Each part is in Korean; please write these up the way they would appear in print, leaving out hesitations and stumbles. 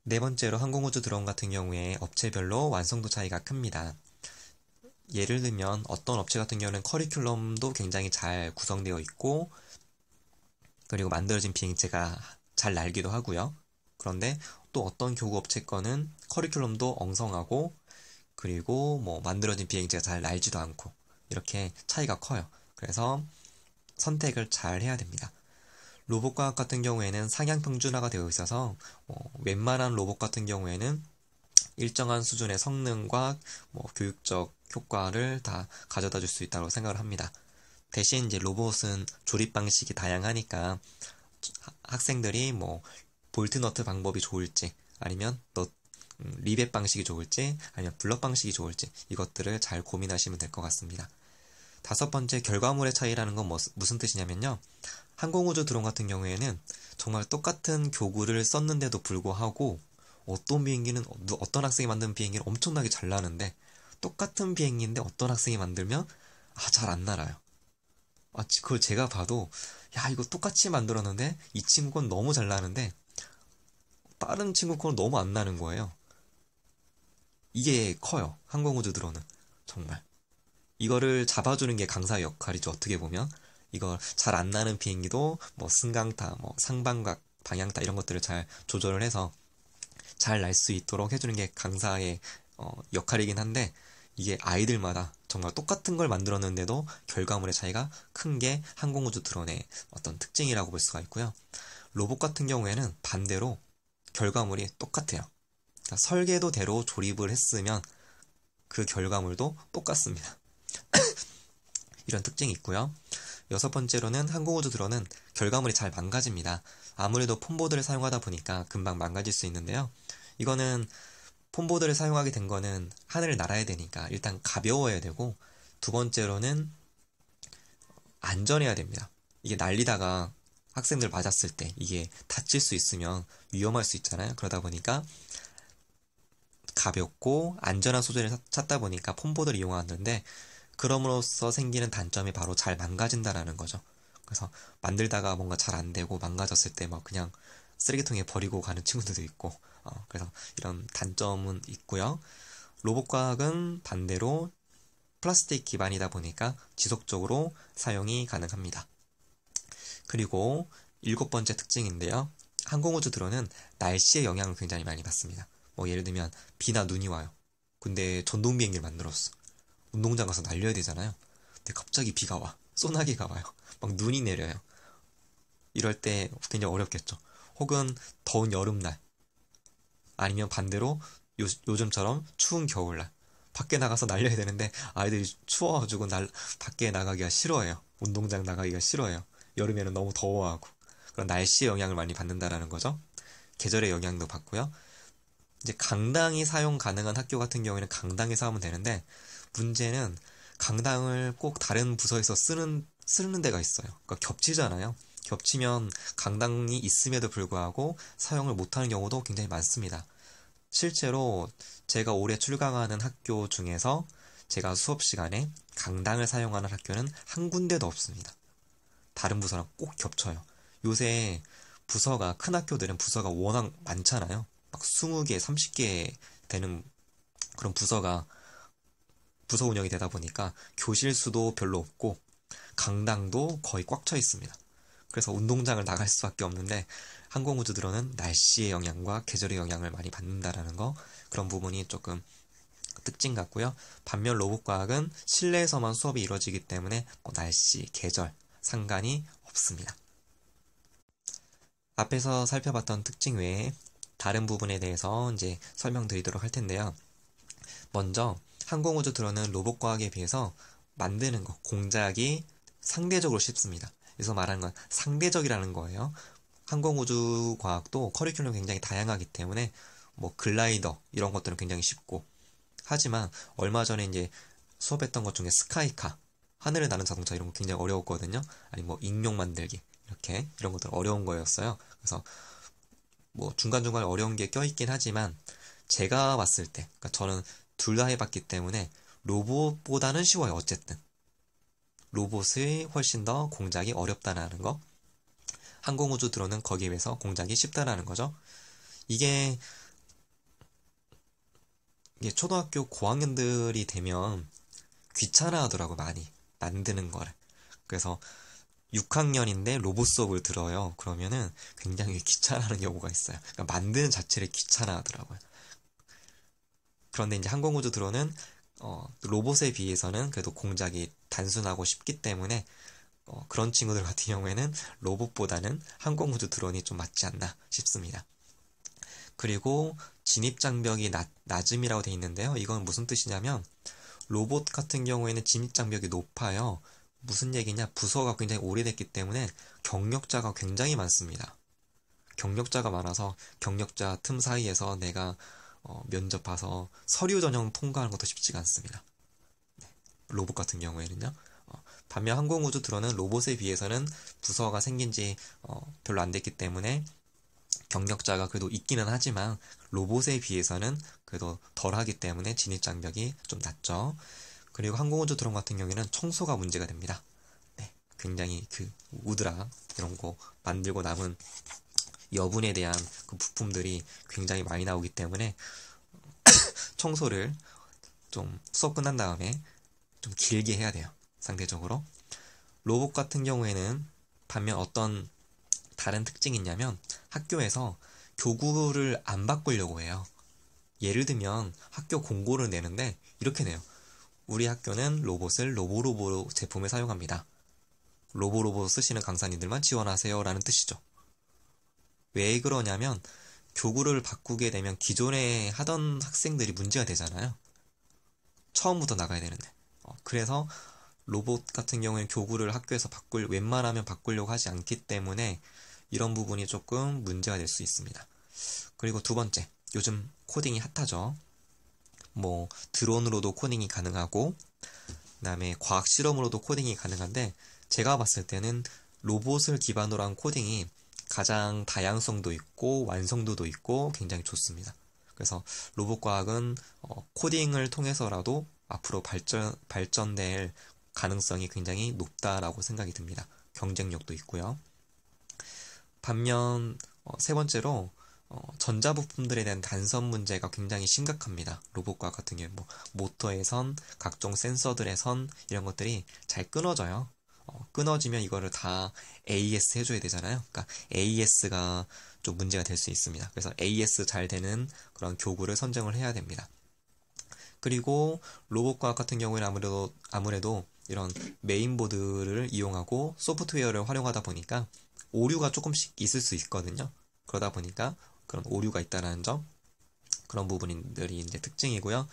네 번째로 항공우주 드론 같은 경우에 업체별로 완성도 차이가 큽니다. 예를 들면 어떤 업체 같은 경우는 커리큘럼도 굉장히 잘 구성되어 있고, 그리고 만들어진 비행체가 잘 날기도 하고요. 그런데 또 어떤 교구 업체 거는 커리큘럼도 엉성하고, 그리고 뭐 만들어진 비행체가 잘 날지도 않고, 이렇게 차이가 커요. 그래서 선택을 잘 해야 됩니다. 로봇과학 같은 경우에는 상향 평준화가 되어 있어서 웬만한 로봇 같은 경우에는 일정한 수준의 성능과 교육적 효과를 다 가져다 줄 수 있다고 생각을 합니다. 대신 이제 로봇은 조립 방식이 다양하니까 학생들이 뭐 볼트 너트 방법이 좋을지, 아니면 리벳 방식이 좋을지, 아니면 블럭 방식이 좋을지, 이것들을 잘 고민하시면 될 것 같습니다. 다섯 번째, 결과물의 차이라는 건 무슨 뜻이냐면요. 항공우주 드론 같은 경우에는 정말 똑같은 교구를 썼는데도 불구하고 어떤 비행기는 어떤 학생이 만든 비행기는 엄청나게 잘 나는데, 똑같은 비행기인데 어떤 학생이 만들면 잘 안 날아요. 그걸 제가 봐도 야, 이거 똑같이 만들었는데 이 친구 건 너무 잘 나는데 다른 친구 거는 너무 안 나는 거예요. 이게 커요. 항공우주 드론은 정말. 이거를 잡아주는 게 강사의 역할이죠. 어떻게 보면 이걸 잘 안 나는 비행기도 뭐 승강타, 뭐 상방각, 방향타 이런 것들을 잘 조절을 해서 잘 날 수 있도록 해주는 게 강사의 역할이긴 한데, 이게 아이들마다 정말 똑같은 걸 만들었는데도 결과물의 차이가 큰 게 항공우주 드론의 어떤 특징이라고 볼 수가 있고요. 로봇 같은 경우에는 반대로 결과물이 똑같아요. 그러니까 설계도대로 조립을 했으면 그 결과물도 똑같습니다. 이런 특징이 있고요. 여섯 번째로는 항공우주 드론은 결과물이 잘 망가집니다. 아무래도 폼보드를 사용하다 보니까 금방 망가질 수 있는데요. 이거는 폼보드를 사용하게 된 거는 하늘을 날아야 되니까 일단 가벼워야 되고, 두 번째로는 안전해야 됩니다. 이게 날리다가 학생들 맞았을 때 이게 다칠 수 있으면 위험할 수 있잖아요. 그러다 보니까 가볍고 안전한 소재를 찾다 보니까 폼보드를 이용하는데, 그럼으로써 생기는 단점이 바로 잘 망가진다라는 거죠. 그래서 만들다가 뭔가 잘 안 되고 망가졌을 때 막 그냥 쓰레기통에 버리고 가는 친구들도 있고, 그래서 이런 단점은 있고요. 로봇과학은 반대로 플라스틱 기반이다 보니까 지속적으로 사용이 가능합니다. 그리고 일곱 번째 특징인데요. 항공우주 드론은 날씨의 영향을 굉장히 많이 받습니다. 뭐 예를 들면 비나 눈이 와요. 근데 전동 비행기를 만들었어. 운동장 가서 날려야 되잖아요. 근데 갑자기 비가 와. 소나기가 와요. 막 눈이 내려요. 이럴 때 굉장히 어렵겠죠. 혹은 더운 여름날, 아니면 반대로 요즘처럼 추운 겨울날 밖에 나가서 날려야 되는데 아이들이 추워가지고 밖에 나가기가 싫어해요. 운동장 나가기가 싫어해요. 여름에는 너무 더워하고. 그런 날씨의 영향을 많이 받는다라는 거죠. 계절의 영향도 받고요. 이제 강당이 사용 가능한 학교 같은 경우에는 강당에서 하면 되는데, 문제는 강당을 꼭 다른 부서에서 쓰는 데가 있어요. 그러니까 겹치잖아요. 겹치면 강당이 있음에도 불구하고 사용을 못하는 경우도 굉장히 많습니다. 실제로 제가 올해 출강하는 학교 중에서 제가 수업 시간에 강당을 사용하는 학교는 한 군데도 없습니다. 다른 부서랑 꼭 겹쳐요. 요새 큰 학교들은 부서가 워낙 많잖아요. 막 20개, 30개 되는 그런 부서 운영이 되다 보니까 교실 수도 별로 없고 강당도 거의 꽉 차 있습니다. 그래서 운동장을 나갈 수밖에 없는데, 항공우주 드론은 날씨의 영향과 계절의 영향을 많이 받는다라는 거, 그런 부분이 조금 특징 같고요. 반면 로봇과학은 실내에서만 수업이 이루어지기 때문에 날씨, 계절 상관이 없습니다. 앞에서 살펴봤던 특징 외에 다른 부분에 대해서 이제 설명드리도록 할 텐데요. 먼저 항공우주 드론은 로봇과학에 비해서 만드는 거, 공작이 상대적으로 쉽습니다. 여기서 말하는 건 상대적이라는 거예요. 항공우주 과학도 커리큘럼이 굉장히 다양하기 때문에 뭐 글라이더 이런 것들은 굉장히 쉽고, 하지만 얼마 전에 이제 수업했던 것 중에 스카이카, 하늘을 나는 자동차 이런 거 굉장히 어려웠거든요. 아니 뭐 익룡 만들기 이런 것들 어려운 거였어요. 그래서 뭐 중간중간에 어려운 게 껴있긴 하지만 제가 봤을 때, 그러니까 저는 둘 다 해봤기 때문에 로봇보다는 쉬워요. 어쨌든 로봇이 훨씬 더 공작이 어렵다는 거, 항공우주 드론은 거기에 비해서 공작이 쉽다라는 거죠. 이게 이게 초등학교 고학년들이 되면 귀찮아 하더라고, 많이. 만드는 거를. 그래서 6학년인데 로봇 수업을 들어요. 그러면은 굉장히 귀찮아하는 경우가 있어요. 그러니까 만드는 자체를 귀찮아 하더라고요. 그런데 이제 항공우주 드론은 로봇에 비해서는 그래도 공작이 단순하고 쉽기 때문에 그런 친구들 같은 경우에는 로봇보다는 항공우주 드론이 좀 맞지 않나 싶습니다. 그리고 진입장벽이 낮음이라고 되어 있는데요. 이건 무슨 뜻이냐면 로봇 같은 경우에는 진입장벽이 높아요. 무슨 얘기냐? 부서가 굉장히 오래됐기 때문에 경력자가 굉장히 많습니다. 경력자가 많아서 경력자 틈 사이에서 내가 면접 봐서 서류 전형 통과하는 것도 쉽지가 않습니다. 로봇 같은 경우에는요. 반면 항공우주 드론은 로봇에 비해서는 부서가 생긴 지 별로 안 됐기 때문에 경력자가 그래도 있기는 하지만 로봇에 비해서는 그래도 덜하기 때문에 진입장벽이 좀 낮죠. 그리고 항공우주 드론 같은 경우에는 청소가 문제가 됩니다. 네, 굉장히 그 우드락 이런 거 만들고 남은 여분에 대한 그 부품들이 굉장히 많이 나오기 때문에 청소를 좀 수업 끝난 다음에 좀 길게 해야 돼요. 상대적으로. 로봇 같은 경우에는 반면 어떤 다른 특징이 있냐면 학교에서 교구를 안 바꾸려고 해요. 예를 들면 학교 공고를 내는데 이렇게 내요. 우리 학교는 로봇을 로보로보 제품을 사용합니다. 로보로보 쓰시는 강사님들만 지원하세요 라는 뜻이죠. 왜 그러냐면 교구를 바꾸게 되면 기존에 하던 학생들이 문제가 되잖아요. 처음부터 나가야 되는데. 그래서 로봇 같은 경우에는 교구를 학교에서 웬만하면 바꾸려고 하지 않기 때문에 이런 부분이 조금 문제가 될 수 있습니다. 그리고 두 번째, 요즘 코딩이 핫하죠. 뭐 드론으로도 코딩이 가능하고 그다음에 과학 실험으로도 코딩이 가능한데 제가 봤을 때는 로봇을 기반으로 한 코딩이 가장 다양성도 있고 완성도도 있고 굉장히 좋습니다. 그래서 로봇 과학은 코딩을 통해서라도 앞으로 발전될 가능성이 굉장히 높다라고 생각이 듭니다. 경쟁력도 있고요. 반면 세 번째로 전자부품들에 대한 단선 문제가 굉장히 심각합니다. 로봇과학 같은 경우 모터의 선, 각종 센서들의 선 이런 것들이 잘 끊어져요. 끊어지면 이거를 다 AES 해줘야 되잖아요. 그러니까 AES가 좀 문제가 될 수 있습니다. 그래서 AES 잘 되는 그런 교구를 선정을 해야 됩니다. 그리고 로봇과학 같은 경우에는 아무래도 이런 메인보드를 이용하고 소프트웨어를 활용하다 보니까 오류가 조금씩 있을 수 있거든요. 그러다 보니까 그런 오류가 있다는 점, 그런 부분들이 이제 특징이고요.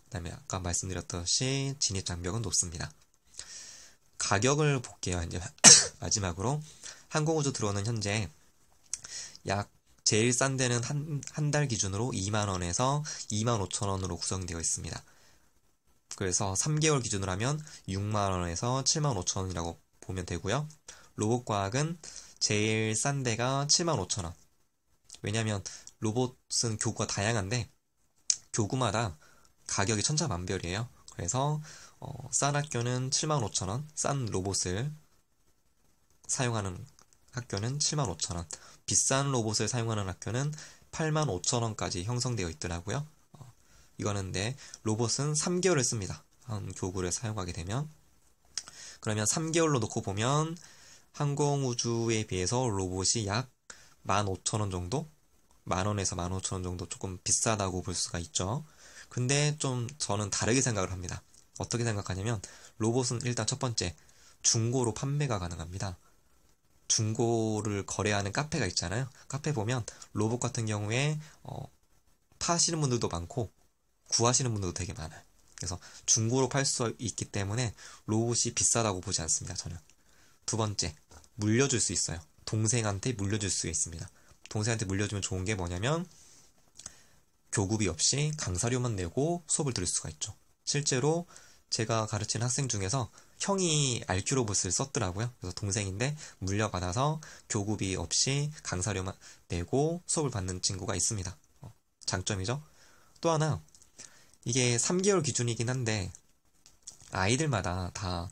그다음에 아까 말씀드렸듯이 진입 장벽은 높습니다. 가격을 볼게요. 이제 마지막으로 항공우주 드론은 현재 약 제일 싼 데는 한 달 기준으로 2만원에서 25,000원으로 구성되어 있습니다. 그래서 3개월 기준으로 하면 6만원에서 75,000원이라고 보면 되고요. 로봇과학은 제일 싼 데가 75,000원. 왜냐면 로봇은 교구가 다양한데 교구마다 가격이 천차만별이에요. 그래서 싼 학교는 75,000원, 싼 로봇을 사용하는 학교는 75,000원, 비싼 로봇을 사용하는 학교는 85,000원까지 형성되어 있더라고요. 이거는 로봇은 3개월을 씁니다. 한 교구를 사용하게 되면. 그러면 3개월로 놓고 보면 항공우주에 비해서 로봇이 약 15,000원 정도? 만원에서 15,000원 정도 조금 비싸다고 볼 수가 있죠. 근데 좀 저는 다르게 생각을 합니다. 어떻게 생각하냐면 로봇은 일단 첫 번째 중고로 판매가 가능합니다. 중고를 거래하는 카페가 있잖아요. 카페 보면 로봇 같은 경우에 파시는 분들도 많고 구하시는 분들도 되게 많아요. 그래서 중고로 팔 수 있기 때문에 로봇이 비싸다고 보지 않습니다. 저는. 두 번째, 물려줄 수 있어요. 동생한테 물려줄 수 있습니다. 동생한테 물려주면 좋은 게 뭐냐면 교구비 없이 강사료만 내고 수업을 들을 수가 있죠. 실제로 제가 가르치는 학생 중에서 형이 RQ 로봇을 썼더라고요. 그래서 동생인데 물려받아서 교구비 없이 강사료만 내고 수업을 받는 친구가 있습니다. 장점이죠. 또 하나, 이게 3개월 기준이긴 한데 아이들마다 다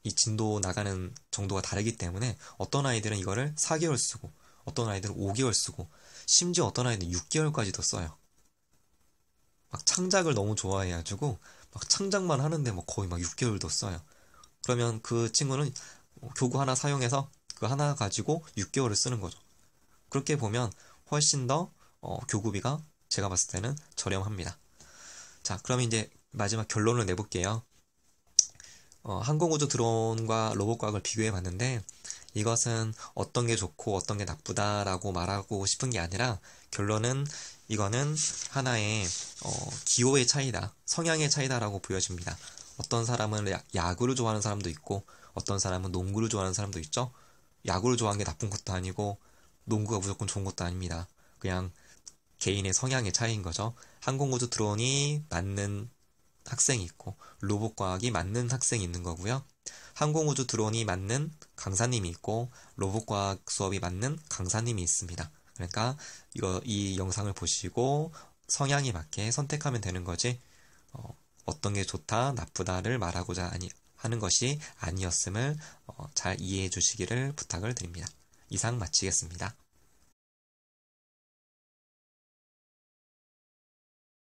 이 진도 나가는 정도가 다르기 때문에 어떤 아이들은 이거를 4개월 쓰고 어떤 아이들은 5개월 쓰고 심지어 어떤 아이들은 6개월까지도 써요. 막 창작을 너무 좋아해가지고 막 창작만 하는데 뭐 거의 막 6개월도 써요. 그러면 그 친구는 교구 하나 사용해서 그 하나 가지고 6개월을 쓰는 거죠. 그렇게 보면 훨씬 더 교구비가 제가 봤을 때는 저렴합니다. 자, 그럼 이제 마지막 결론을 내볼게요. 항공우주 드론과 로봇과학을 비교해 봤는데 이것은 어떤 게 좋고 어떤 게 나쁘다라고 말하고 싶은 게 아니라 결론은 이거는 하나의 기호의 차이다, 성향의 차이다라고 보여집니다. 어떤 사람은 야구를 좋아하는 사람도 있고 어떤 사람은 농구를 좋아하는 사람도 있죠. 야구를 좋아하는 게 나쁜 것도 아니고 농구가 무조건 좋은 것도 아닙니다. 그냥 개인의 성향의 차이인 거죠. 항공우주 드론이 맞는 학생이 있고 로봇과학이 맞는 학생이 있는 거고요. 항공우주 드론이 맞는 강사님이 있고 로봇과학 수업이 맞는 강사님이 있습니다. 그러니까 이 영상을 보시고 성향에 맞게 선택하면 되는 거지 어떤 게 좋다 나쁘다를 말하고자 하는 것이 아니었음을 잘 이해해 주시기를 부탁을 드립니다. 이상 마치겠습니다.